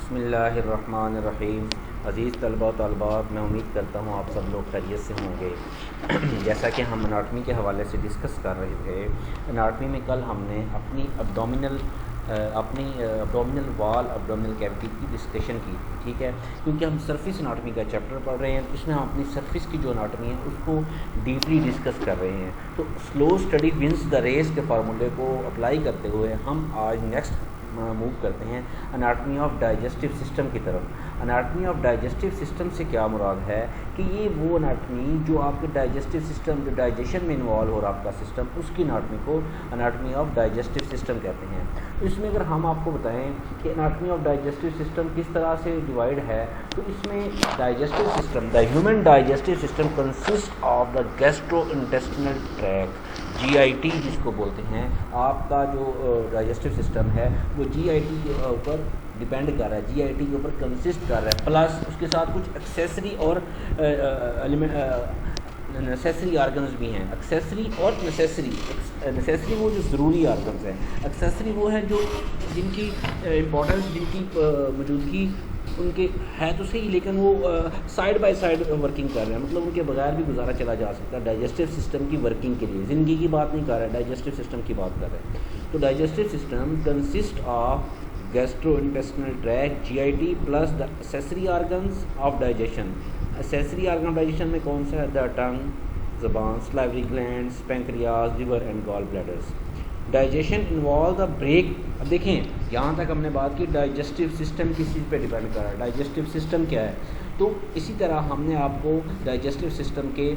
बिस्मिल्लाहिर्रहमानिर्रहीम। अज़ीज़ तलबा व तलबात, मैं उम्मीद करता हूँ आप सब लोग खैरियत से होंगे। जैसा कि हम एनाटमी के हवाले से डिस्कस कर रहे थे, एनाटमी में कल हमने अपनी अब्डोमिनल वाल, अब्डोमिनल कैविटी की डिस्कशन की, ठीक है। क्योंकि हम सरफेस एनाटमी का चैप्टर पढ़ रहे हैं, तो इसमें हम अपनी सरफेस की जो एनाटमी है उसको डीपली डिस्कस कर रहे हैं। तो slow study wins the race के फार्मूले को अप्लाई करते हुए हम आज नेक्स्ट मूव करते हैं एनाटमी ऑफ डाइजेस्टिव सिस्टम की तरफ। एनाटमी ऑफ डाइजेस्टिव सिस्टम से क्या मुराद है कि ये वो एनाटमी जो आपके डाइजेस्टिव सिस्टम, जो डाइजेशन में इन्वॉल्व हो रहा आपका सिस्टम, उसकी एनाटमी को एनाटमी ऑफ डाइजेस्टिव सिस्टम कहते हैं। तो इसमें अगर हम आपको बताएं कि एनाटमी ऑफ डाइजेस्टिव सिस्टम किस तरह से डिवाइड है, तो इसमें digestive system, the human digestive system consist of the gastrointestinal tract, GIT जिसको बोलते हैं। आपका जो डाइजेस्टिव सिस्टम है वो GIT के ऊपर डिपेंड कर रहा है, GIT के ऊपर कंसिस्ट कर रहा है, प्लस उसके साथ कुछ एक्सेसरी और नेसेसरी आर्गन्स भी हैं। एक्सेसरी और नेसेसरी वो जो ज़रूरी आर्गन्स हैं, एक्सेसरी वो हैं जो जिनकी इम्पोर्टेंस, जिनकी मौजूदगी उनके है तो सही, लेकिन वो साइड बाय साइड वर्किंग कर रहे हैं, मतलब उनके बगैर भी गुजारा चला जा सकता है। डाइजेस्टिव सिस्टम की वर्किंग के लिए, ज़िंदगी की बात नहीं कर रहे हैं, डाइजेस्टिव सिस्टम की बात कर रहे हैं। तो digestive system consist of gastrointestinal tract, GIT plus the accessory organs of digestion. Accessory organ digestion में कौन सा है? द टंग, ज़बान, salivary glands, pancreas, liver and gall bladders. Digestion involve the break. अब देखें, यहाँ तक हमने बात की डाइजेस्टिव सिस्टम किस चीज़ पे डिपेंड कर रहा है, डाइजेस्टिव सिस्टम क्या है। तो इसी तरह हमने आपको डाइजेस्टिव सिस्टम के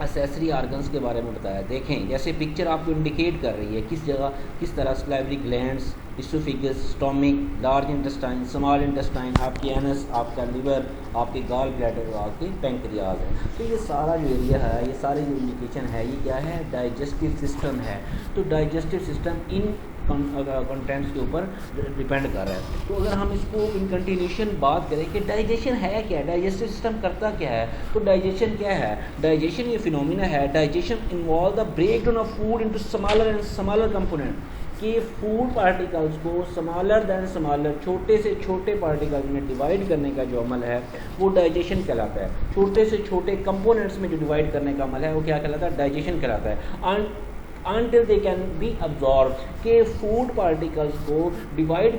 एक्सेसरी आर्गन्स के बारे में बताया। देखें, जैसे पिक्चर आपको इंडिकेट कर रही है किस जगह किस तरह salivary glands, oesophagus, stomach, large intestine, small intestine, आपकी एनस, आपका लिवर, आपके गॉल ब्लैडर और आपके पैंक्रियाज है। तो ये सारा जो एरिया है, ये सारी जो इंडिकेशन है, ये क्या है? डाइजेस्टिव सिस्टम है। तो डाइजेस्टिव सिस्टम इन कंटेंट्स के ऊपर डिपेंड कर रहा है। तो अगर हम इसको इन कंटिन्यूशन बात करें कि डाइजेशन है क्या, डाइजेस्टिव सिस्टम करता क्या है, तो डाइजेशन क्या है? डाइजेशन ये फिनोमिना है, digestion involve the break down of food into smaller and smaller component, कि फूड पार्टिकल्स को स्मॉलर दैन स्मॉलर, छोटे से छोटे पार्टिकल्स में डिवाइड करने का जो अमल है वो डाइजेशन कहलाता है। छोटे से छोटे कंपोनेंट्स में जो डिवाइड करने का अमल है वो क्या कहलाता है? डाइजेशन कहलाता है। Until they can be absorbed, के फूड पार्टिकल्स को डिवाइड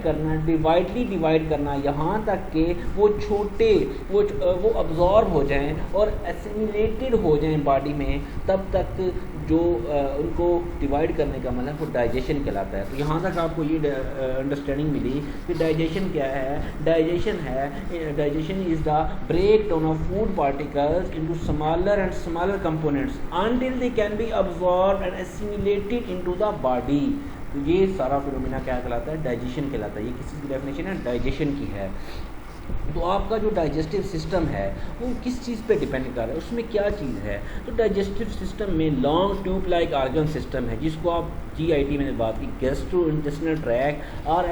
करना यहाँ तक कि वो छोटे वो अब्जॉर्ब हो जाएं और एसिमिलेटेड हो जाएं बॉडी में, तब तक जो उनको डिवाइड करने का मतलब वो डाइजेशन कहलाता है। तो यहाँ तक आपको ये अंडरस्टैंडिंग मिली कि डाइजेशन क्या है। Digestion is the break down of food particles into smaller and smaller components until they can be absorbed and assimilated into the body. तो ये सारा फिनोमिना क्या कहलाता है? डाइजेशन कहलाता है। ये किसी की डेफिनेशन है? डाइजेशन की है। तो आपका जो डाइजेस्टिव सिस्टम है वो किस चीज़ पे डिपेंड कर रहा है, उसमें क्या चीज़ है? तो डाइजेस्टिव सिस्टम में long tube like argon system है, जिसको आप GIT मैंने बात की, गैस्ट्रोइंटेस्टिनल ट्रैक्ट और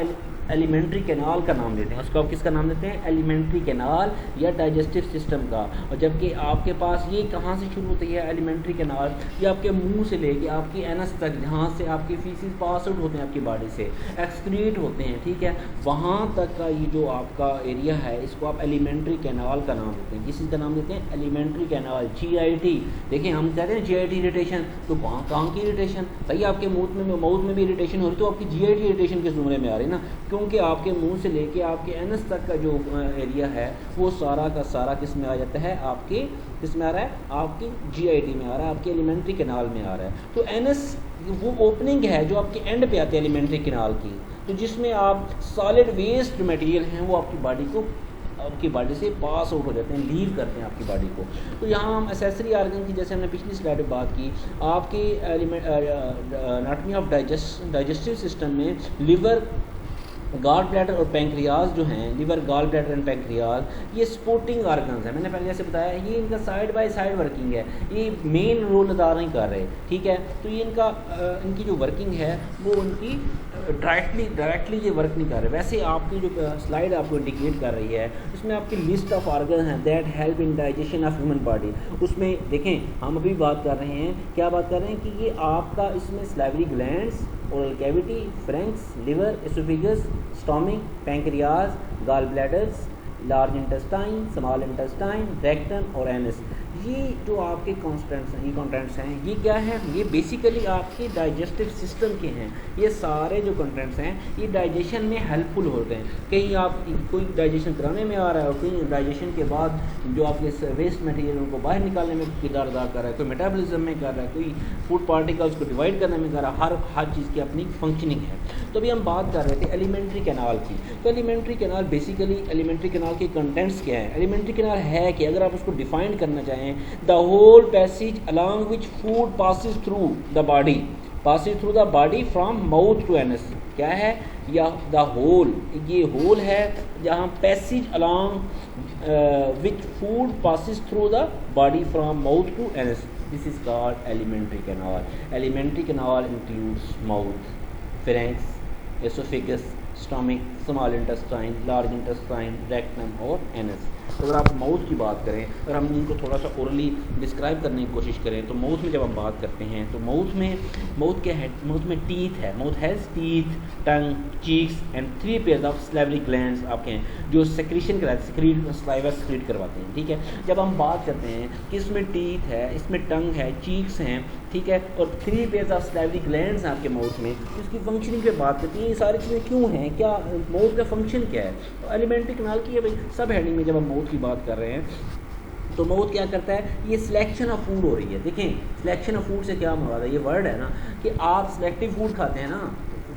एलिमेंट्री कैनाल का नाम देते हैं। उसको आप किसका नाम देते हैं? एलिमेंट्री कैनाल या डाइजेस्टिव सिस्टम का। और जबकि आपके पास ये कहाँ से शुरू होती है एलिमेंट्री कैनाल? ये आपके मुंह से लेके आपकी एनस तक, जहाँ से आपके फीसिस पास आउट होते हैं, आपकी बॉडी से एक्सक्रीट होते हैं, ठीक है, वहाँ तक का ये जो आपका एरिया है इसको आप एलिमेंट्री कैनाल का नाम देते हैं। किस चीज़ का नाम देते हैं? Alimentary canal, GIT। देखिए, हम कहते हैं GIT इरिटेशन, तो कहाँ की इरिटेशन? भाई आपके माउथ में भी इरिटेशन हो रही, तो आपकी GIT इरिटेशन के ज़ुमरे में आ रही ना, क्योंकि आपके मुंह से लेके आपके एनस तक का जो एरिया है वो सारा का सारा किस में आ जाता है? आपके किस में आ रहा है? आपकी GIT में आ रहा है, आपके एलिमेंट्री कैनाल में आ रहा है। तो एनस वो ओपनिंग है जो आपके एंड पे आती है एलिमेंट्री कैनाल की, तो जिसमें आप सॉलिड वेस्ट जो मटेरियल हैं वो आपकी बॉडी से पास आउट हो जाते हैं, लीव करते हैं आपकी बॉडी को। तो यहाँ हम एक्सेसरी आर्गन की, जैसे हमने पिछली स्लाइड में बात की, आपकी एनाटमी ऑफ डाइजेस्टिव सिस्टम में लिवर, गॉल ब्लैडर और पैंक्रियाज जो हैं, liver, gall bladder and pancreas, ये सपोर्टिंग आर्गन्स हैं। मैंने पहले जैसे बताया, ये इनका साइड बाय साइड वर्किंग है, ये मेन रोल अदा नहीं कर रहे, ठीक है। तो ये इनकी जो वर्किंग है वो उनकी डायरेक्टली ये वर्क नहीं कर रहे। वैसे आपकी जो स्लाइड आपको इंडिकेट कर रही है उसमें आपकी लिस्ट ऑफ आर्गन हैं that help in digestion of human body. उसमें देखें, हम अभी बात कर रहे हैं, क्या बात कर रहे हैं कि ये आपका इसमें salivary glands, oral cavity, pharynx, liver, oesophagus, stomach, pancreas, gall bladders, large intestine, small intestine, rectum और एनस। ये जो आपके कंटेंट्स हैं ये क्या है, ये बेसिकली आपके डाइजेस्टिव सिस्टम के हैं। ये सारे जो कंटेंट्स हैं ये डाइजेशन में हेल्पफुल होते हैं। कहीं आप कोई डाइजेशन कराने में आ रहा है और कहीं डाइजेशन के बाद जो आपके वेस्ट मटेरियल उनको बाहर निकालने में किरदार अदा कर रहा है, कोई मेटाबॉलिज्म में कर रहा है, कोई फूड पार्टिकल्स को डिवाइड करने में कर रहा है। हर चीज़ की अपनी फंक्शनिंग है। तो अभी हम बात कर रहे थे एलिमेंट्री कैनाल की। तो alimentary canal basically alimentary canal के कंटेंट्स क्या है। एलिमेंट्री कैनाल है कि अगर आप उसको डिफाइन करना चाहें, the whole passage along which food passes through the body from mouth to anus. क्या है, या द होल, ये होल है जहाँ passage along which food passes through the body from mouth to anus, this is called alimentary canal. Alimentary canal includes mouth, pharynx, oesophagus, stomach, small intestine, large intestine, rectum और anus. तो अगर आप mouth की बात करें, अगर हम इनको थोड़ा सा ओरली डिस्क्राइब करने की कोशिश करें तो माउथ में जब हम बात करते हैं तो माउथ क्या है, माउथ में टीथ है। Mouth has teeth, tongue, cheeks and 3 pair of salivary glands आपके हैं जो सेक्रीशन कराते हैं, सलाइवा सेक्रीट करवाते हैं। ठीक है, जब हम बात करते हैं कि इसमें टीथ है, इसमें टंग है, चीक्स हैं, ठीक है, और 3 पेयर ऑफ सलाइवरी ग्लैंड्स हैं आपके माउथ में, तो इसकी फंक्शनिंग पे बात करते हैं। ये सारी चीज़ें क्यों हैं, क्या माउथ का फंक्शन क्या है। तो एलिमेंट्री कैनाल की है भाई सब हेडिंग में जब हम माउथ की बात कर रहे हैं तो माउथ क्या करता है, ये सिलेक्शन ऑफ फूड हो रही है। देखें, सिलेक्शन ऑफ फूड से क्या मुराद है, ये वर्ड है ना कि आप सिलेक्टिव फूड खाते हैं ना,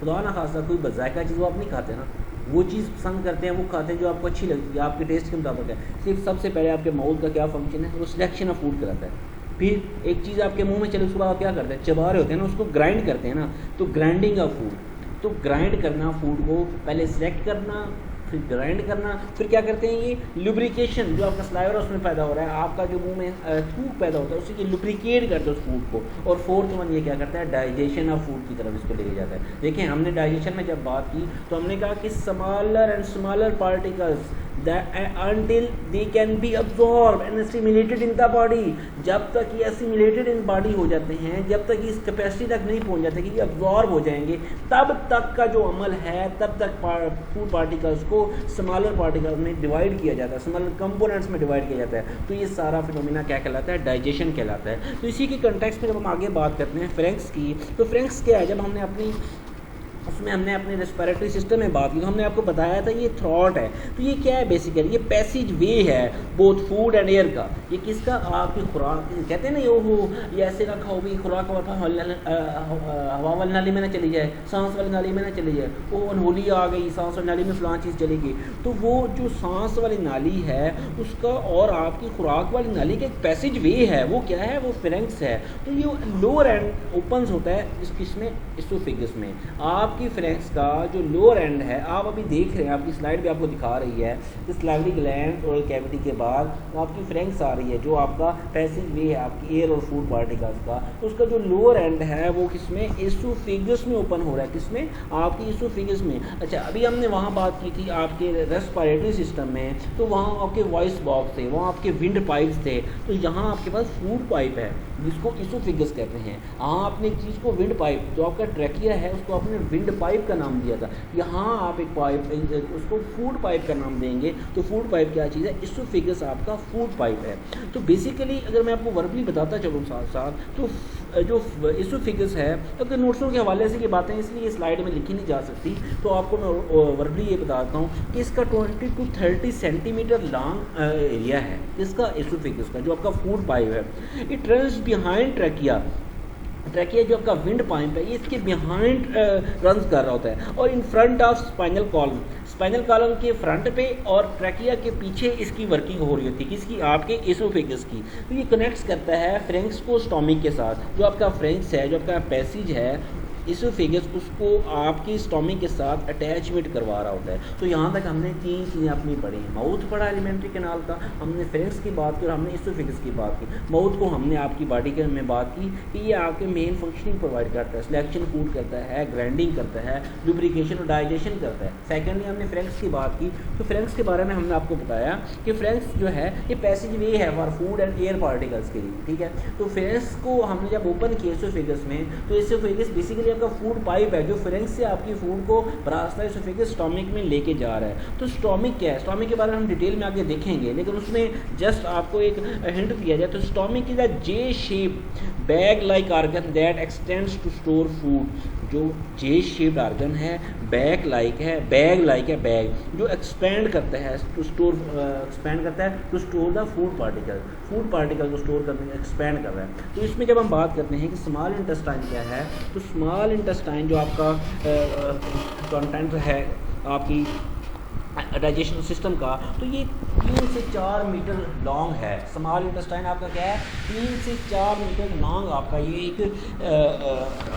खुदा ना खासा कोई बजायका चीज़ वो आप नहीं खाते ना, वो चीज़ पसंद करते हैं, वो खाते हैं जो आपको अच्छी लगती है, आपके टेस्ट के मुताबिक है। सिर्फ सबसे पहले आपके माउथ का क्या फंक्शन है, वो सिलेक्शन ऑफ फूड कराता है। फिर एक चीज़ आपके मुंह में चले उसके बाद आप क्या करते हैं, चबा रहे होते हैं ना, उसको ग्राइंड करते हैं ना, तो ग्राइंडिंग ऑफ फूड। तो ग्राइंड करना फूड को, पहले सिलेक्ट करना, फिर ग्राइंड करना, फिर क्या करते हैं ये लुब्रिकेशन, जो आपका स्लाइवर उसमें पैदा हो रहा है, आपका जो मुंह में थूक पैदा होता है उसी की लुब्रिकेट करते हैं उस फूड को। और फोर्थ वन ये क्या करता है, डाइजेशन ऑफ फूड की तरफ इसको लेके जाता है। देखें, हमने डाइजेशन में जब बात की तो हमने कहा कि smaller and smaller particles until they can be absorbed and assimilated in the body, जब तक ये assimilated in body हो जाते हैं, जब तक इस कैपेसिटी तक नहीं पहुंच जाते कि ये absorb हो जाएंगे, तब तक का जो अमल है, तब तक फूड पार्टिकल्स को स्मॉलर पार्टिकल्स में डिवाइड किया जाता है, स्मॉलर कंपोनेंट्स में डिवाइड किया जाता है। तो ये सारा फिनोमिना क्या कहलाता है, डाइजेशन कहलाता है। तो इसी के कंटेक्स्ट में जब हम आगे बात करते हैं फ्रेंक्स की, तो फ्रेंक्स क्या है, जब हमने उसमें हमने अपने रेस्पिरेटरी सिस्टम में बात की तो हमने आपको बताया था ये थ्रॉट है। तो ये क्या है, बेसिकली ये पैसेज वे है बोथ फूड एंड एयर का। ये किसका, आपकी खुराक, कहते हैं ना ये हो ये ऐसे रखा हो भी खुराक हवा वाली नाली में ना चली जाए, सांस वाली नाली में ना चली जाए, वो अनहोली आ गई, सांस वाली नाली में फलां चीज़ चली गई। तो वो जो सांस वाली नाली है उसका और आपकी खुराक वाली नाली का एक पैसेज वे है, वो क्या है, वो फ्रेंक्स है। तो ये लोअर एंड ओपन्स होता है इसमें इसोफेगस में। आपकी फ्रेंक्स का जो लोअर एंड है, आप अभी देख रहे हैं, आपकी स्लाइड भी आपको दिखा रही है कि सलाइवरी ग्लैंड ओरल कैविटी के बाद तो आपकी फ्रेंक्स आ रही है, जो आपका पैसेज वे है आपकी एयर और फूड पार्टिकल्स का। तो उसका जो लोअर एंड है वो किसमें, इसोफेगस में ओपन हो रहा है, किसमें, आपकी इसोफेगस में। अच्छा, अभी हमने वहाँ बात की थी आपके रेस्पिरेटरी सिस्टम में, तो वहाँ आपके वॉइस बॉक्स थे, वहाँ आपके विंड पाइप्स थे। तो यहाँ आपके पास फूड पाइप है जिसको इसोफेगस कहते हैं। हाँ, आपने एक चीज़ को विंड पाइप, जो आपका ट्रैकिया है उसको आपने विंड पाइप का नाम दिया था। यहाँ आप एक पाइप उसको फूड पाइप का नाम देंगे। तो फूड पाइप क्या चीज़ है, इसोफेगस आपका फूड पाइप है। तो बेसिकली अगर मैं आपको वर्बली बताता चलूँ साथ साथ, तो जो इसोफेगस है, अगर नोट्सों के हवाले से ये बातें इसलिए स्लाइड में लिखी नहीं जा सकती, तो आपको मैं वर्बली ये बताता हूँ कि इसका 20 to 30 सेंटीमीटर लॉन्ग एरिया है इसका इसोफेगस का, जो आपका फूड पाइप है। इट रन्स बिहाइंड ट्रैकिया जो आपका विंड पाइप है ये इसके बिहाइंड रन्स कर रहा होता है, और in front of spinal column के फ्रंट पे और ट्रैकिया के पीछे इसकी वर्किंग हो रही होती है, किसकी, आपके इसोफेगस की। तो ये कनेक्ट्स करता है फ्रेंक्स को स्टोमिक के साथ। जो आपका फ्रेंक्स है, जो आपका पैसेज है इसोफेगस, उसको आपकी स्टोमिक के साथ अटैचमेंट करवा रहा होता है। तो यहाँ तक हमने 3 चीज़ें अपनी पढ़ी हैं। माउथ पढ़ा एलिमेंट्री कैनाल का, हमने फ्रेंक्स की बात की और हमने इसोफेगस की बात की। माउथ को हमने आपकी बॉडी के में बात की कि ये आपके मेन फंक्शनिंग प्रोवाइड करता है, सिलेक्शन फूड करता है, ग्राइंडिंग करता है, लुब्रिकेशन और डाइजेशन करता है। सेकेंडली हमने फ्रेंक्स की बात की, तो फ्रेंक्स के बारे में हमने आपको बताया कि फ्रेंक्स जो है ये पैसेज वे है for food and air particles के लिए, ठीक है। तो फ्रेंक्स को हमने जब ओपन किया इसोफेगस में, तो इसोफेगस बेसिकली आपका फूड पाइप है जो फेरेंक्स से आपकी फूड को रास्ता एसोफेगस स्टोमिक में लेके जा रहा है। तो स्टोमिक क्या है, स्टोमिक के बारे में हम डिटेल में आगे देखेंगे, लेकिन उसमें जस्ट आपको एक हिंट दिया जाए तो stomach is a J shape bag like organ that extends to store food. जो जे शेप्ड ऑर्गन है, बैग लाइक है, बैग जो एक्सपेंड करता है to store, to store the food particle को स्टोर करने एक्सपेंड कर रहा है। तो इसमें जब हम बात करते हैं कि स्मॉल इंटेस्टाइन क्या है, तो स्मॉल इंटेस्टाइन जो आपका कंटेंट है आपकी डाइजेशन सिस्टम का, तो ये 3 से 4 मीटर लॉन्ग है। स्मॉल इंटेस्टाइन आपका क्या है, 3 से 4 मीटर लॉन्ग आपका ये एक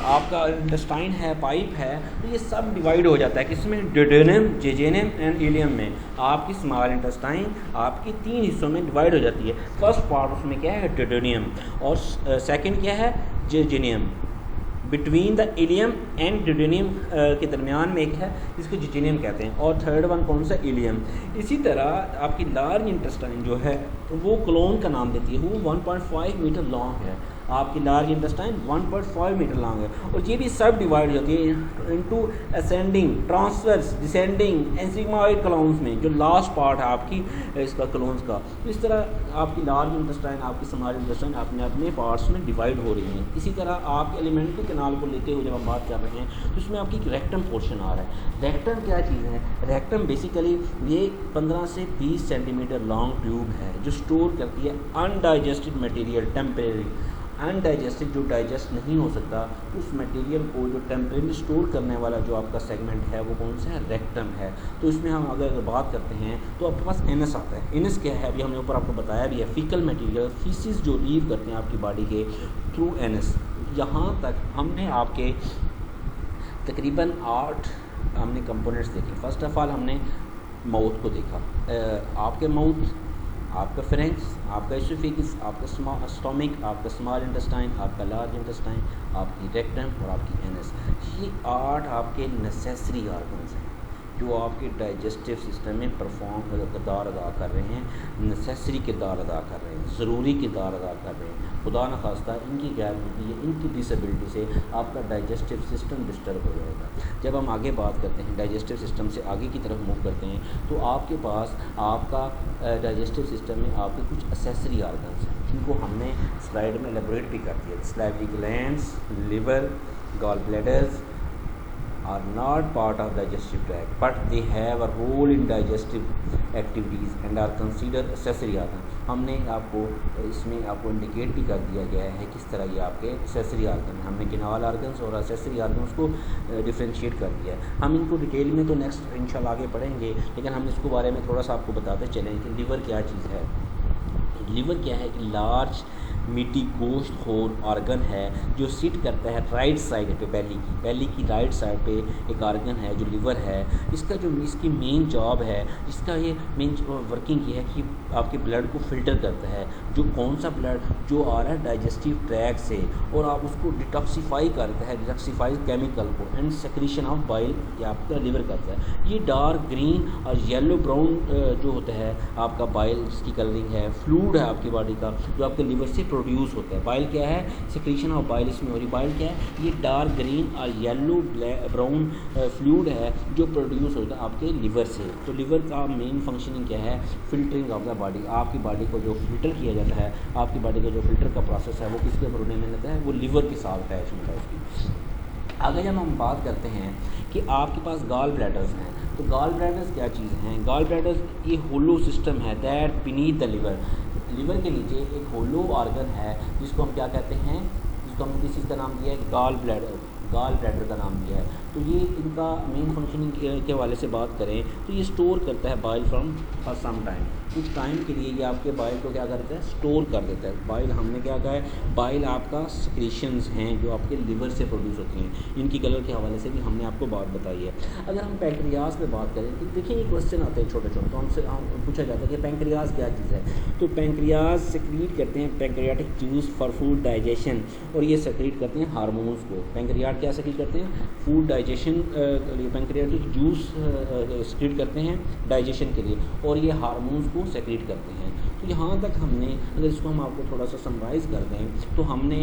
आपका इंटेस्टाइन है, पाइप है। तो ये सब डिवाइड हो जाता है किसमें, डिडेनम, जेजेनम एंड इलियम में। आपकी स्मॉल इंटेस्टाइन आपकी 3 हिस्सों में डिवाइड हो जाती है। फर्स्ट पार्ट उसमें क्या है, डिडेनियम, और सेकेंड क्या है, जेजेनियम। बिटवीन द इलियम एंड डिडेनियम के दरमियान में एक है जिसको जिजेनियम कहते हैं, और थर्ड वन कौन सा, इलियम। इसी तरह आपकी लार्ज इंटेस्टाइन जो है वो कोलोन का नाम देती है, वो 1.5 मीटर लॉन्ग है। आपकी लार्ज इंटेस्टाइन 1.5 मीटर लॉन्ग है, और ये भी सब डिवाइड हो जाती है into ascending, transverse, descending and sigmoid colons में, जो लास्ट पार्ट है आपकी इसका कोलोन्स का। तो इस तरह आपकी लार्ज इंटेस्टाइन, आपकी स्मॉल इंटेस्टाइन अपने अपने पार्ट्स में डिवाइड हो रही हैं। इसी तरह आपके एलिमेंट्री कैनाल को लेते हुए जब हम बात कर रहे हैं तो इसमें आपकी रेक्टम पोर्शन आ रहा है। रेक्टम क्या चीज़ है, रेक्टम बेसिकली ये 15 से 20 सेंटीमीटर लॉन्ग ट्यूब है जो स्टोर करती है अनडाइजेस्टेड मटेरियल, टेम्परेरी अनडाइजेस्टेड, जो डाइजेस्ट नहीं हो सकता, उस मटेरियल को जो टेम्परेरी स्टोर करने वाला जो आपका सेगमेंट है वो कौन सा है, रेक्टम है। तो इसमें हम अगर बात करते हैं तो आपके पास एनस आता है। एनस क्या है, अभी हमने ऊपर आपको बताया भी है, फीकल मटेरियल, फीसिस जो लीव करते हैं आपकी बॉडी के थ्रू एनस। यहाँ तक हमने आपके तकरीबन 8 हमने कंपोनेंट्स देखे। फर्स्ट ऑफ ऑल हमने माउथ को देखा, आपके माउथ, आपका फ्रेंक्स, आपका एसोफेगस, आपका स्टोमिक, आपका स्मॉल इंटेस्टाइन, आपका लार्ज इंटेस्टाइन, आपकी रेक्टम और आपकी एनस। ये 8 आपके नेसेसरी ऑर्गन्स हैं जो आपके डाइजेस्टिव सिस्टम में किरदार अदा कर रहे हैं, नेसेसरी किरदार अदा कर रहे हैं, ज़रूरी किरदार अदा कर रहे हैं। खुदा न खास्ता इनकी क्या होती है, इनकी डिसेबिलिटी से आपका डाइजेस्टिव सिस्टम डिस्टर्ब हो जाएगा। जब हम आगे बात करते हैं, डाइजेस्टिव सिस्टम से आगे की तरफ मूव करते हैं, तो आपके पास आपका डाइजेस्टिव सिस्टम में आपके कुछ एक्सेसरी ऑर्गन्स हैं जिनको हमने स्लाइड में एलेबोरेट भी कर दिया। Salivary glands, liver, gall bladders are not part of digestive tract, but they have a role in digestive activities and are considered accessory organ। हमने आपको इसमें आपको इंडिकेट भी कर दिया गया है किस तरह ये आपके एक्सेसरी ऑर्गन हैं। हमने किनाल ऑर्गन्स और एक्सेसरी ऑर्गन्स को डिफ्रेंशिएट कर दिया है। हम इनको डिटेल में तो नेक्स्ट इंशाल्लाह आगे पढ़ेंगे, लेकिन हम इसको बारे में थोड़ा सा आपको बताते चलें कि लिवर क्या चीज़ है। लिवर क्या है कि लार्ज मीठी गोश्त खोर ऑर्गन है जो सिट करता है राइट साइड पे, बेली की राइट साइड पे एक ऑर्गन है जो लिवर है। इसकी मेन जॉब है, इसका ये मेन वर्किंग ये है कि आपके ब्लड को फिल्टर करता है, जो कौन सा ब्लड जो आ रहा है डाइजेस्टिव ट्रैक से, और आप उसको डिटॉक्सीफाई करता है, डिटॉक्सीफाई केमिकल को, एंड सेक्रीशन ऑफ बाइल ये आपका लिवर करता है। ये डार्क ग्रीन और येलो ब्राउन जो होता है आपका बाइल जिसकी कलरिंग है, फ्लूइड है आपकी बॉडी का जो आपके लिवर से प्रोड्यूस होता है। बाइल क्या है, सेक्रीशन ऑफ बाइल इसमें हो रही। बाइल क्या है, ये डार्क ग्रीन और येलो ब्राउन फ्लूइड है जो प्रोड्यूस होता है आपके लिवर से। तो लिवर का मेन फंक्शनिंग क्या है, फिल्टरिंग ऑफ द बॉडी। आपकी बॉडी को जो फिल्टर किया जाता है, आपकी बॉडी का जो फिल्टर का प्रोसेस है वो किसके ऊपर होने में लगता है, वो लिवर के साथ अटैचमेंट है उसकी। आगे जब हम बात करते हैं कि आपके पास गॉल ब्लैडर्स हैं, तो गॉल ब्लैडर्स क्या चीज़ हैं। गॉल ब्लैडर्स ये होलो सिस्टम है that beneath the liver. Liver के नीचे एक होलो ऑर्गन है जिसको हम क्या कहते हैं, जिसको हम किस चीज़ का नाम दिया है, गॉल ब्लैडर का नाम दिया है। तो ये इनका मेन फंक्शनिंग के हवाले से बात करें तो ये स्टोर करता है bile from for some time, कुछ टाइम के लिए ये आपके बाइल को क्या करता है, स्टोर कर देता है। बाइल हमने क्या कहा है, बाइल आपका सिक्रीशंस हैं जो आपके लिवर से प्रोड्यूस होती हैं। इनकी कलर के हवाले से भी हमने आपको बात बताई है। अगर हम पैंक्रियाज पे बात करें तो देखिए ये क्वेश्चन आते हैं छोटे छोटे, तो हमसे पूछा जाता है कि पैंक्रियाज क्या चीज़ है। तो पैंक्रियाज सेक्रीट करते हैं pancreatic juice for food digestion, और ये सेक्रीट करते हैं हार्मोन्स को। पैंक्रियाट क्या सेक्रीट करते हैं, food digestion, pancreatic juice secrete करते हैं डाइजेशन के लिए, और ये हार्मोन्स को सेक्रेट करते हैं। तो यहाँ तक हमने, अगर इसको हम आपको थोड़ा सा समराइज़ कर दें, तो हमने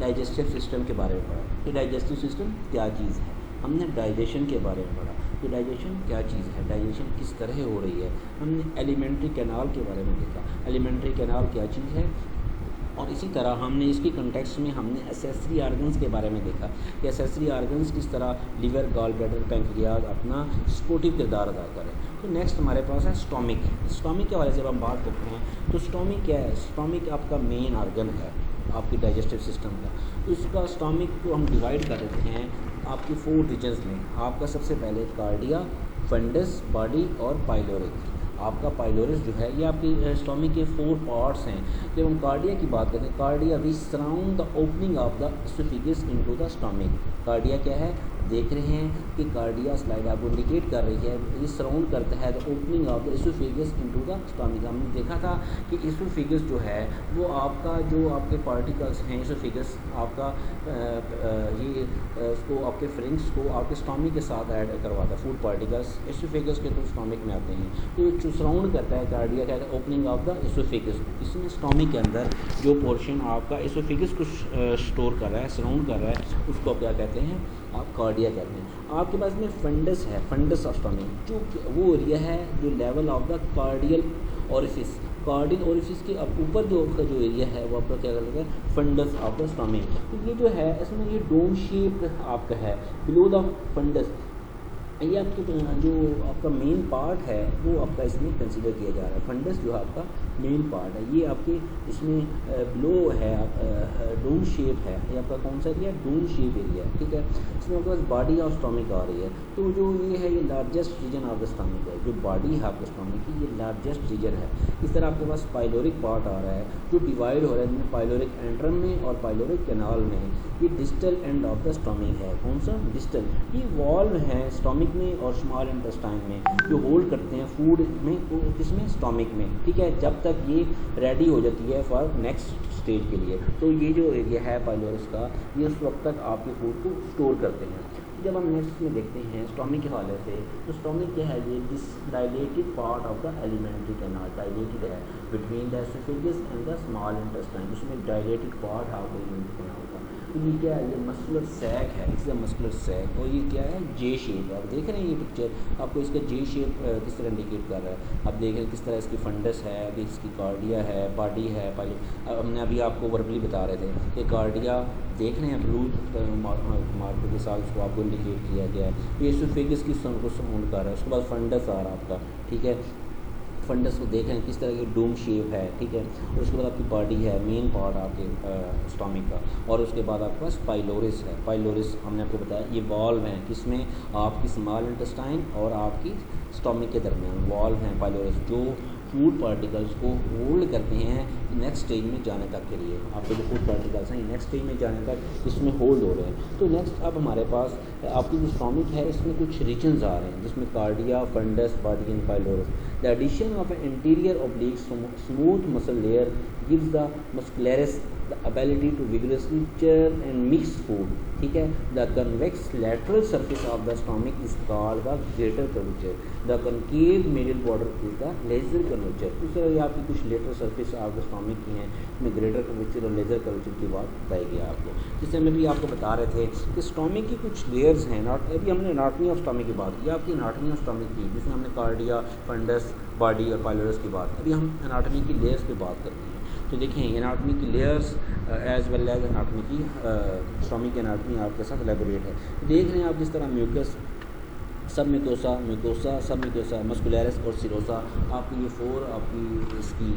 डाइजेस्टिव सिस्टम के बारे में पढ़ा कि डाइजेस्टिव सिस्टम क्या चीज़ है, हमने डाइजेशन के बारे में पढ़ा कि डाइजेशन क्या चीज़ है, डाइजेशन किस तरह हो रही है, हमने एलिमेंट्री कैनाल के बारे में देखा, एलिमेंट्री कैनाल क्या चीज़ है, और इसी तरह हमने इसकी कंटेक्स्ट में हमने एसेसरी आर्गन्स के बारे में देखा कि एसेसरी आर्गन्स किस तरह लिवर, गॉल ब्लैडर, पैंक्रियाज अपना सपोर्टिव किरदार अदा करें। तो नेक्स्ट हमारे पास है स्टोमिक। स्टोमिक के हवाले से जब हम बात करते हैं तो स्टोमिक क्या है, स्टोमिक आपका मेन आर्गन है आपकी डाइजेस्टिव सिस्टम का। तो इसका स्टोमिक को हम डिवाइड कर देते हैं आपकी 4 रीजन्स में। आपका सबसे पहले कार्डिया, फंडस, बॉडी और पाइलोरिक। आपका पाइलोरिस जो है ये आपकी स्टोमिक के 4 पार्ट्स हैं। जब हम कार्डिया की बात करते हैं, cardia we surround the opening of the oesophagus into the stomach. Cardia क्या है, देख रहे हैं कि कार्डिया स्लाइड आपको इंडिकेट कर रही है, ये सराउंड करता है the opening of the oesophagus into the stomach. हमने देखा था कि एसोफेगस जो है वो आपका जो आपके पार्टिकल्स हैं, एसोफेगस आपका ये उसको आपके फ्रिंक्स को आपके स्टोमिक के साथ ऐड करवाता है, फूड पार्टिकल्स एसोफेगस के थ्रू स्टोमिक में आते हैं। तो ये सराउंड करता है कार्डिया क्या है, ओपनिंग ऑफ द एसोफेगस। इसमें स्टोमिक के अंदर जो पोर्शन आपका एसोफेगस को स्टोर कर रहा है, सराउंड कर रहा है, उसको क्या कहते हैं, आप कार्डिया कहते हैं। आपके पास में फंडस है, फंडस ऑफ स्टोमिक, जो वो एरिया है जो level of the cardial orifice, cardial orifice के अब ऊपर जो उसका जो एरिया है वो आपका क्या कहते हैं, फंडस ऑफ द स्टोमिक। तो ये जो है इसमें ये डोम शेप आपका है बिलो द फंडस। ये आपके जो आपका मेन पार्ट है वो आपका इसमें कंसीडर किया जा रहा है। फंडस जो है आपका मेन पार्ट है, ये आपके इसमें ब्लो है, डोम शेप है, ये आपका कौन सा एरिया, डोम शेप एरिया, ठीक है। इसमें आपके पास बॉडी ऑफ स्टोमिक आ रही है। तो जो ये है ये largest region of the stomach है, जो बॉडी है आपके स्टोमिक की ये लार्जेस्ट रीजन है। इस तरह आपके पास पाइलोरिक पार्ट आ रहा है जो डिवाइड हो रहा है इनमें पाइलोरिक एंट्रम में और पाइलोरिक कैनाल में। ये distal end of the stomach है, कौन सा, डिस्टल। ये वॉल्व है स्टोमिक में और स्मॉल इंटेस्टाइन में जो होल्ड करते हैं फूड में, किसमें, स्टोमिक में, ठीक है, जब तक ये रेडी हो जाती है फॉर नेक्स्ट स्टेज के लिए। तो ये जो एरिया है पाइलोरिस का, ये उस वक्त तक आपके फूड को स्टोर करते हैं। जब हम नेक्स्ट में देखते हैं स्टोमिक के हवाले से, तो स्टोमिक क्या है, ये this dilated part of the alimentary canal, dilated है between the oesophagus and the small intestine, उसमें डायलेटेड पार्ट है आपको एलिमेंट्री कैनाल का। तो ये क्या है, ये मस्कुलर सैक है, इसका मस्कुलर सैक, और ये क्या है, जे शेप। आप देख रहे हैं ये पिक्चर, आपको इसका जे शेप किस तरह इंडिकेट कर रहा है। आप देख रहे हैं किस तरह इसकी फंडस है, अभी इसकी कार्डिया है, बॉडी है। पहले हमने अभी आपको वर्बली बता रहे थे कि कार्डिया देख रहे हैं ब्लू मार्कर के साथ उसको आपको इंडिकेट किया गया है। तो एसोफेगस की को साउंड कर रहा है, उसके बाद फंडस आ रहा है आपका, ठीक है। फंडस को देख रहे हैं किस तरह की डोम शेप है, ठीक है। और उसके बाद आपकी बॉडी है, मेन पार्ट आपके स्टोमिक का, और उसके बाद आपके पास पाइलोरिस है। पाइलोरिस हमने आपको बताया ये वॉल्व हैं, किसमें, आपकी स्मॉल इंटेस्टाइन और आपकी स्टोमिक के दरमियान वॉल्व हैं पाइलोरिस, जो फूड पार्टिकल्स को होल्ड करते हैं नेक्स्ट स्टेज में जाने तक के लिए। आपके जो फूड पार्टिकल्स हैं नेक्स्ट स्टेज में जाने तक इसमें होल्ड हो रहे हैं। तो नेक्स्ट अब हमारे पास आपकी जो स्टोमिक है इसमें कुछ रीजन्स आ रहे हैं जिसमें cardia, fundus, body and pylorus. The addition of an interior oblique smooth muscle layer gives the muscularis the ability to vigorously churn and mix food, ठीक है। The convex lateral surface of the stomach is called the greater curvature. The concave medial border is the lesser curvature. इस तरह ये आपकी कुछ lateral surface आपके stomach की हैं, इसमें ग्रेटर कर्वेचर और लेजर कर्वेचर की बात बताई गई आपको। जिससे हम भी आपको बता रहे थे कि स्टोमिक की कुछ लेयर्स हैं। अभी हमने एनाटमी ऑफ स्टोमिक की बात की, आपकी एनाटमी ऑफ स्टोमिक की, जिसमें हमने कार्डिया, फंडस, बॉडी और पाइलोरिस की बात। अभी हम एनाटमी की लेयर्स की बात करते हैं। तो देखें एनाटमी की layers as well as anatomy की स्टोमिक एनाटमी आपके साथ एलेबोरेट है। देख रहे हैं आप जिस तरह म्यूकस, सब म्यूकोसा, म्यूकोसा, सब म्यूकोसा, मस्कुलरिस और सिरोसा, आपकी ये 4 आपकी इसकी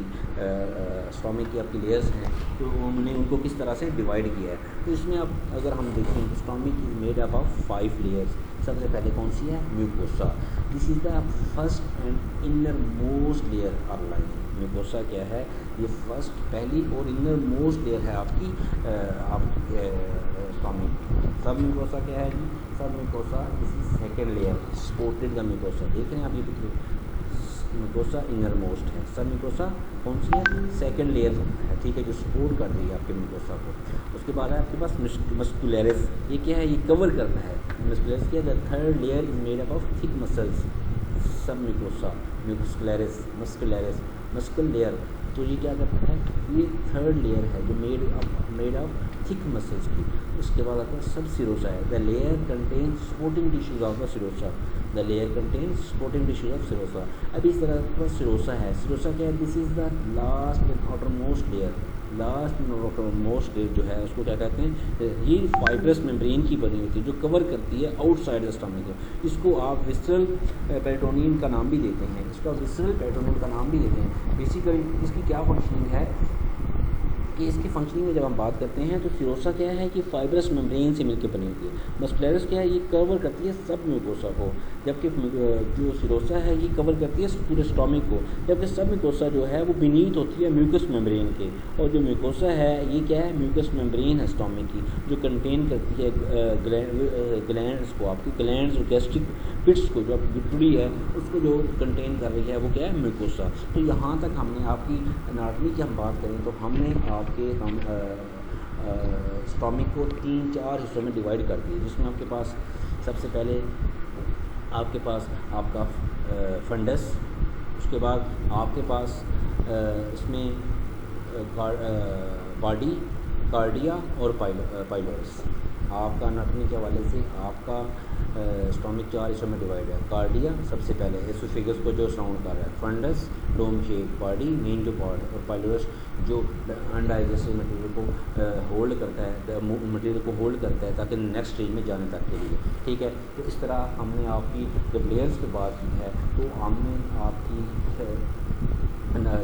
स्टोमिक की आपकी लेयर्स हैं, तो हमने उनको किस तरह से डिवाइड किया है। तो इसमें अब अगर हम देखें तो stomach is made up of 5 layers. सबसे पहले कौन सी है, mucosa. This is the first and inner most layer of lining. Mucosa क्या है, ये फर्स्ट, पहली और इनर मोस्ट लेयर है आपकी स्टोमिक। सब म्यूकोसा क्या है जी, सब mucosa this is second layer, supported the mucosa. देख रहे हैं आप ये पिक्चर, म्यूकोसा इनर मोस्ट है, सब म्यूकोसा कौन सी है, सेकेंड लेयर है, ठीक है, जो सपोर्ट कर रही है आपके म्यूकोसा को। उसके बाद है आपके पास मस्कुलरिस, ये क्या है, ये कवर करना है। मस्कुलरिस क्या है, the third layer is made up of thick muscles. सब म्यूकोसा, म्यूकोस्कुलरिस, मस्कुलर लेयर, तो ये क्या करता है, ये थर्ड लेयर है जो मेड ऑफ थिक मसल्स की। उसके बाद आता है सब सिरोसा है, the layer contains supporting tissues of the serosa, the layer contains supporting tissues of serosa. अभी इस तरह का सिरोसा है, सिरोसा क्या है, this is the last and outermost layer, last most layer जो है उसको क्या कहते हैं, ये फाइब्रस मेम्ब्रेन की बनी होती है जो कवर करती है आउटसाइड स्टमक को। इसको आप विसरल पेरिटोनियम का नाम भी देते हैं, इसको आप विसरल पेरिटोनियम का नाम भी देते हैं। बेसिकली इसकी क्या फंक्शनिंग है कि इसकी फंक्शनिंग में जब हम बात करते हैं तो सिरोसा क्या है कि फाइब्रस मेम्ब्रेन से मिलकर बनी होती है। मस्कुलरिस क्या है, ये कवर करती है सब म्यूकोसा को, जबकि जो सिरोसा है ये कवर करती है पूरे स्टोमिक को, जबकि सब म्यूकोसा जो है वो बीनीथ होती है म्यूकस मेम्ब्रेन के। और जो म्यूकोसा है ये क्या है, म्यूकस मेम्ब्रेन है स्टोमिक की, जो कंटेन करती है ग्लैंड्स को, आपकी ग्लैंड्स और गैस्ट्रिक पिट्स को, जो आपकी गुठड़ी है उसको जो कंटेन कर रही है वो क्या है, म्यूकोसा। तो यहाँ तक हमने आपकी एनाटॉमी की हम बात करें तो हमने आपके स्टोमिक को 3-4 हिस्सों में डिवाइड कर दिए, जिसमें आपके पास सबसे पहले आपके पास आपका फंडस, उसके बाद आपके पास इसमें बॉडी, कार्डिया और पाइलोरस। आपका एनाटॉमी के हवाले से आपका स्टोमिक 4 हिस्सों में डिवाइड है। कार्डिया सबसे पहले एसोफेगस को जो सराउंड कर रहा है, fundus dome shape, body main जो पार्ट है, और पाइलोरस जो अनडाइजेस्टेड मटेरियल को होल्ड करता है, मटेरियल को होल्ड करता है ताकि नेक्स्ट स्टेज में जाने तक के लिए। ठीक है, तो इस तरह हमने आपकी जब लेयर्स की बात की है तो हमने आपकी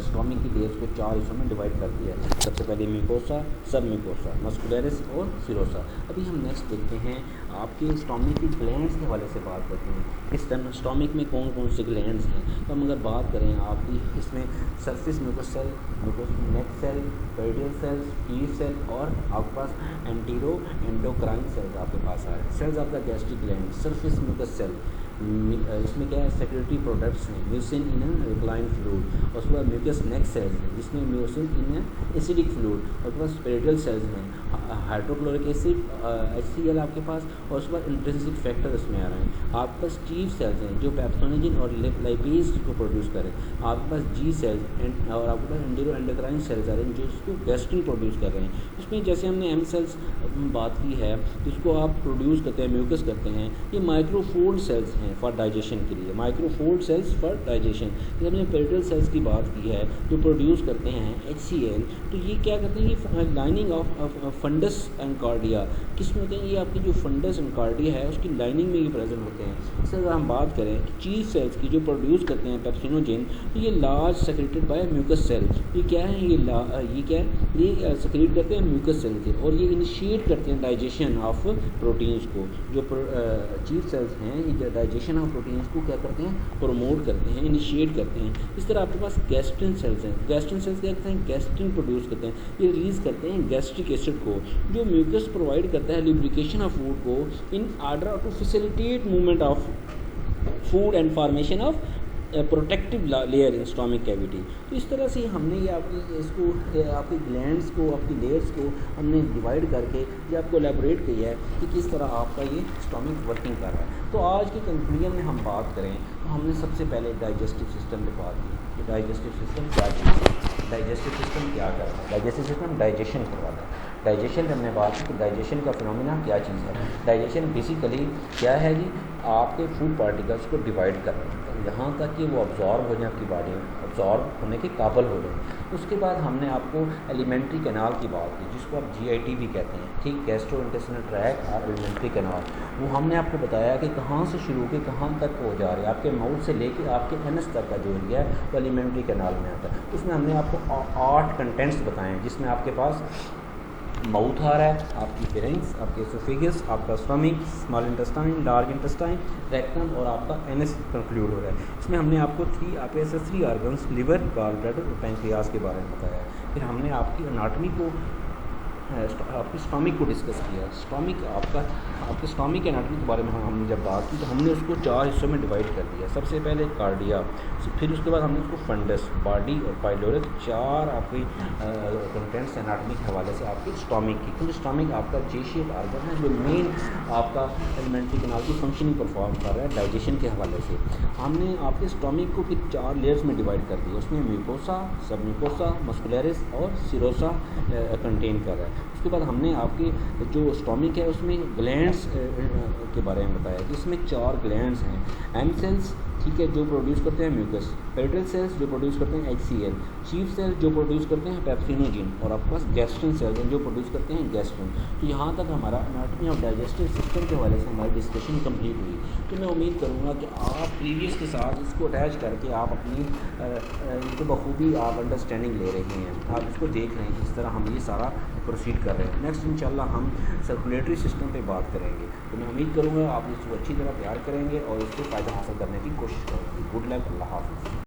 स्टोमिक की लेयर्स को 4 हिस्सों में डिवाइड कर दिया है। सबसे पहले म्यूकोसा, सब म्यूकोसा, मस्कुलरिस और सिरोसा। अभी हम नेक्स्ट देखते हैं आपके स्टोमिक की ग्लैंड्स के हवाले से बात करते हैं। इस तरह स्टोमिक में कौन कौन से ग्लैंड्स हैं, तो हम अगर बात करें आपकी इसमें सरफेस म्यूकस सेल, नेक सेल, पेरिडियल सेल्स, टीथ सेल और आपके पास एंटीरो एंडोक्राइन सेल्स आपके पास आ रहे हैं। Cells of the gastric gland, surface mucus cell, इसमें क्या है, सेक्रेटरी प्रोडक्ट्स हैं, म्यूसिन इन रिक्लाइन फ्लूइड, और उसके बाद म्यूकस नेक सेल्स हैं जिसमें म्यूसिन इन एसिडिक फ्लूइड, और उसके बाद स्पेरिडल सेल्स हैं, हाइड्रोक्लोरिक एसिड HCl आपके पास, और उसके बाद इंट्रिंसिक फैक्टर इसमें आ रहे हैं। आपके पास चीफ सेल्स हैं जो पैथोजेन और लाइपेज को प्रोड्यूस करें, आपके पास जी सेल्स और आपके पास एंटीरो एंडोक्राइन सेल्स आ रहे हैं जो इसको गैस्ट्रिन प्रोड्यूस कर रहे हैं। इसमें जैसे हमने एम सेल्स बात की है जिसको आप प्रोड्यूस करते हैं, म्यूकस करते हैं, ये माइक्रोफोल्ड सेल्स हैं फॉर डाइजेशन के लिए, माइक्रोफोल्ड सेल्स फॉर डाइजेशन। जब हमने पेरिटल सेल्स की बात की है जो प्रोड्यूस करते हैं HCl, तो ये क्या करते हैं, ये lining of fundus and cardia किस में होते हैं, ये आपकी जो फंडस एंड कार्डिया है उसकी लाइनिंग में ये प्रेजेंट होते हैं। इससे अगर हम बात करें कि चीज सेल्स की जो प्रोड्यूस करते हैं पेप्सिनोजेन, तो ये large secreted by mucus cell, ये क्या है, ये क्या है, ये सेक्रेट करते हैं म्यूकस सेल से, और ये इनिशिएट करते हैं डाइजेशन ऑफ प्रोटीन्स को। जो चीफ सेल्स हैं ये डाइजेशन ऑफ प्रोटीन्स को क्या करते हैं, प्रोमोट करते हैं, इनिशिएट करते हैं। इस तरह आपके पास गैस्ट्रिन सेल्स हैं, गैस्ट्रिन सेल्स क्या करते हैं, गैस्ट्रिन प्रोड्यूस करते हैं, ये रिलीज़ करते हैं गैस्ट्रिक एसिड को जो म्यूकस प्रोवाइड करता है लिब्रिकेशन ऑफ फूड को in order to facilitate movement of food and formation of protective layer in stomach cavity. तो इस तरह से हमने ये आपकी इसको आपकी ग्लैंड्स को, आपकी लेयर्स को हमने डिवाइड करके ये आपको एलेबोरेट किया है कि किस तरह आपका ये स्टोमिक वर्किंग कर रहा है। तो आज की कंक्लूजन में हम बात करें तो हमने सबसे पहले डाइजेस्टिव सिस्टम पे बात की कि डाइजेस्टिव सिस्टम क्या चीज़ है, डाइजेस्टिव सिस्टम क्या करता है। डाइजेस्टिव सिस्टम डाइजेशन करवाता है। डाइजेशन में हमने बात की कि डाइजेशन का फिनोमिना क्या चीज़ है। डाइजेशन बेसिकली क्या है जी, आपके फूड पार्टिकल्स को डिवाइड करना है यहाँ तक कि वो ऑब्जॉर्ब हो जाए, आपकी बॉडी में ऑब्जॉर्ब होने के काबिल हो जाए। उसके बाद हमने आपको एलिमेंट्री कैनाल की बात की जिसको आप GIT भी कहते हैं, ठीक, गैस्ट्रोइंटेस्टाइनल ट्रैक्ट और एलिमेंट्री कैनाल। वो हमने आपको बताया कि कहाँ से शुरू के कहाँ तक हो जा रहे हैं, आपके माउथ से लेके आपके एनस तक का जो एरिया है वो एलिमेंट्री कैनाल में आता है। उसमें हमने आपको 8 कंटेंट्स बताए हैं जिसमें आपके पास माउथ आ रहा है, आपकी फेरिंक्स, आपके एसोफेगस, आपका stomach, small intestine, large intestine, rectum और आपका एनस कंक्लूड हो रहा है। इसमें हमने आपको 3 ऑर्गन्स लिवर, गॉल ब्लैडर और पैंक्रियाज के बारे में बताया। फिर हमने आपकी एनाटॉमी को, आपकी स्टोमिक को डिस्कस किया। स्टोमिक आपके स्टोमिक एनाटॉमी के बारे में हमने जब बात की तो हमने उसको 4 हिस्सों में डिवाइड कर दिया। सबसे पहले कार्डिया, फिर उसके बाद हमने उसको फंडस, बॉडी और पाइलोरस, 4 आपकी कंटेंट्स एनाटॉमी के हवाले से आपकी स्टोमिक की, क्योंकि स्टोमिक आपका जे शेप ऑर्गन है जो मेन आपका एलिमेंट्री कैनाल की फंक्शनिंग परफॉर्म कर रहा है डाइजेशन के हवाले से। हमने आपके स्टोमिक को फिर 4 लेयर्स में डिवाइड कर दिया। उसमें म्यूकोसा, सब म्यूकोसा, मस्कुलरिस और सिरोसा कंटेन कर रहा है। उसके बाद हमने आपके जो स्टोमिक है उसमें ग्लैंड्स के बारे में बताया कि इसमें 4 ग्लैंड्स हैं। एम सेल्स, ठीक है, जो प्रोड्यूस करते हैं म्यूकस, पेरिटल सेल्स जो प्रोड्यूस करते हैं HCl, चीफ सेल्स जो प्रोड्यूस करते हैं पेप्सिनोजिन, और आपके पास गैस्ट्रिन सेल्स हैं जो प्रोड्यूस करते हैं गैस्ट्रिन। तो यहाँ तक हमारा एनाटॉमी ऑफ डाइजेस्टिव सिस्टम के हवाले से हमारी डिस्कशन कंप्लीट हुई। तो मैं उम्मीद करूँगा कि आप प्रीवियस के साथ इसको अटैच करके आप अपनी इनको बखूबी आप अंडरस्टैंडिंग ले रहे हैं, आप इसको देख रहे हैं किस तरह हम ये सारा प्रोसीड कर रहे हैं। नेक्स्ट इंशाल्लाह हम सर्कुलेटरी सिस्टम पे बात करेंगे। तो मैं उम्मीद करूँगा आप इसको अच्छी तरह तैयार करेंगे और इससे फ़ायदा हासिल करने की कोशिश करेंगे। गुड लक, अल्लाह हाफ़िज़।